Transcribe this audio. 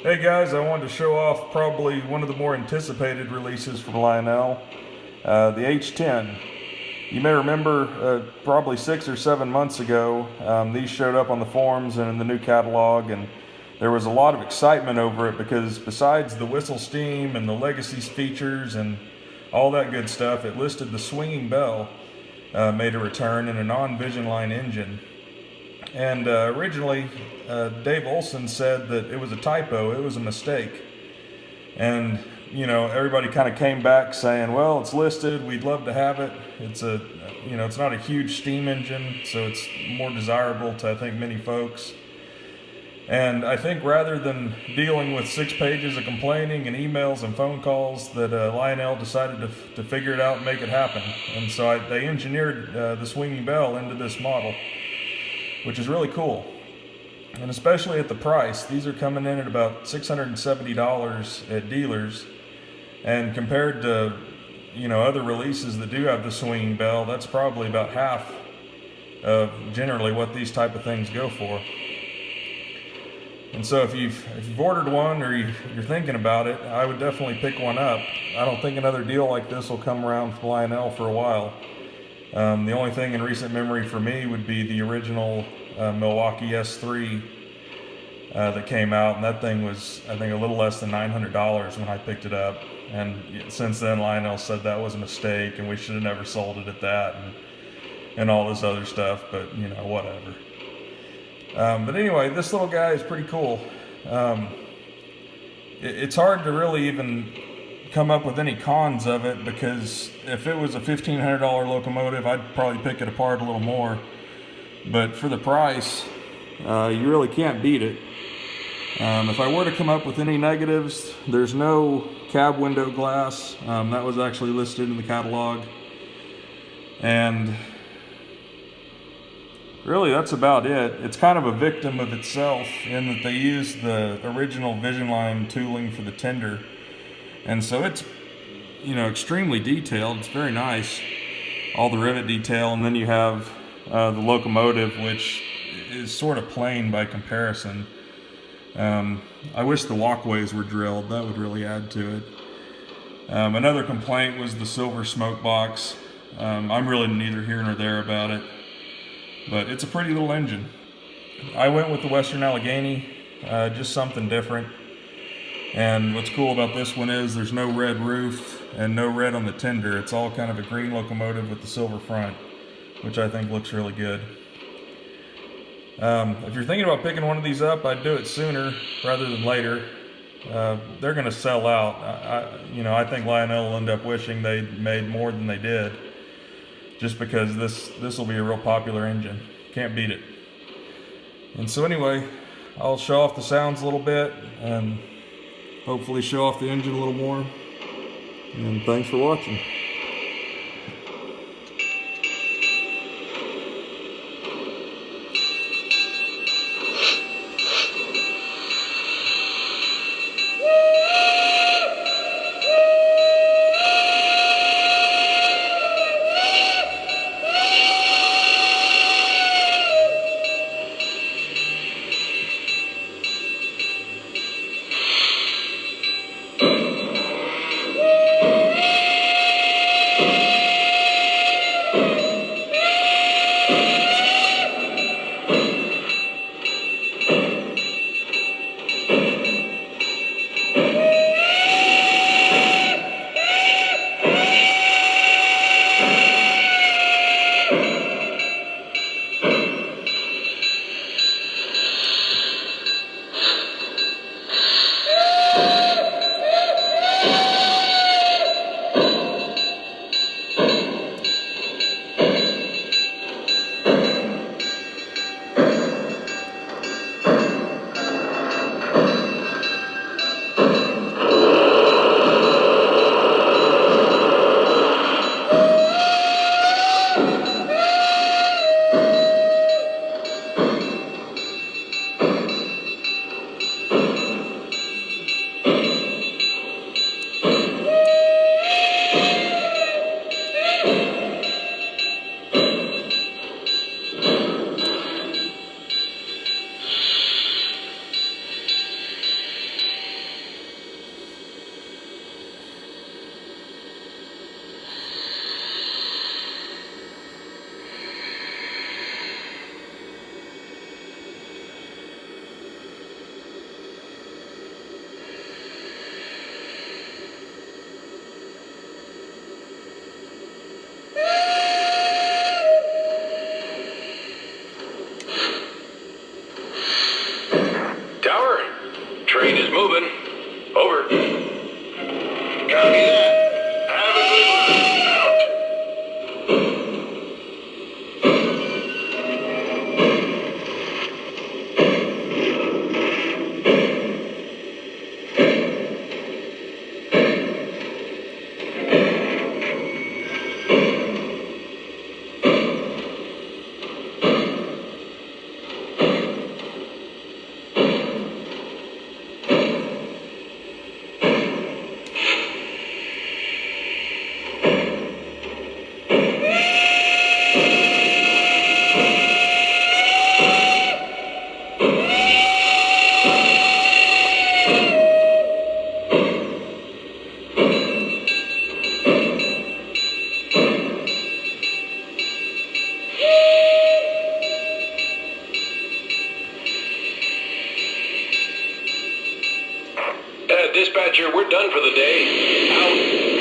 Hey guys, I wanted to show off probably one of the more anticipated releases from Lionel, the H10. You may remember probably 6 or 7 months ago, these showed up on the forums and in the new catalog, and there was a lot of excitement over it because besides the whistle steam and the legacy features and all that good stuff, it listed the swinging bell made a return in a non-vision line engine. And originally, Dave Olson said that it was a typo, it was a mistake. And, everybody kind of came back saying, well, it's listed, we'd love to have it. It's not a huge steam engine, so it's more desirable to, I think, many folks. And I think rather than dealing with 6 pages of complaining and emails and phone calls, that Lionel decided to figure it out and make it happen. And so they engineered the swinging bell into this model, which is really cool. And especially at the price, these are coming in at about $670 at dealers. And compared to, other releases that do have the swinging bell, that's probably about half of generally what these type of things go for. And so if you've ordered one or you're thinking about it, I would definitely pick one up. I don't think another deal like this will come around from Lionel for a while. The only thing in recent memory for me would be the original Milwaukee S3 that came out, and that thing was, I think, a little less than $900 when I picked it up. And since then, Lionel said that was a mistake, and we should have never sold it at that, and all this other stuff. But whatever. But anyway, this little guy is pretty cool. It's hard to really even come up with any cons of it, because if it was a $1,500 locomotive, I'd probably pick it apart a little more. But for the price, you really can't beat it. If I were to come up with any negatives, there's no cab window glass. That was actually listed in the catalog. And really, that's about it. It's kind of a victim of itself in that they used the original Vision Line tooling for the tender. And so it's, extremely detailed. It's very nice. All the rivet detail. And then you have the locomotive, which is sort of plain by comparison. I wish the walkways were drilled. That would really add to it. Another complaint was the silver smoke box. I'm really neither here nor there about it. But it's a pretty little engine. I went with the Western Allegheny, just something different. And what's cool about this one is there's no red roof and no red on the tender. It's all kind of a green locomotive with the silver front, which I think looks really good. If you're thinking about picking one of these up, I'd do it sooner rather than later. They're going to sell out. I think Lionel will end up wishing they made more than they did, just because this will be a real popular engine. Can't beat it. And so anyway, I'll show off the sounds a little bit and hopefully show off the engine a little more. And thanks for watching. train is moving. Over. Copy that. Have a good one. Out. Dispatcher, we're done for the day. Out.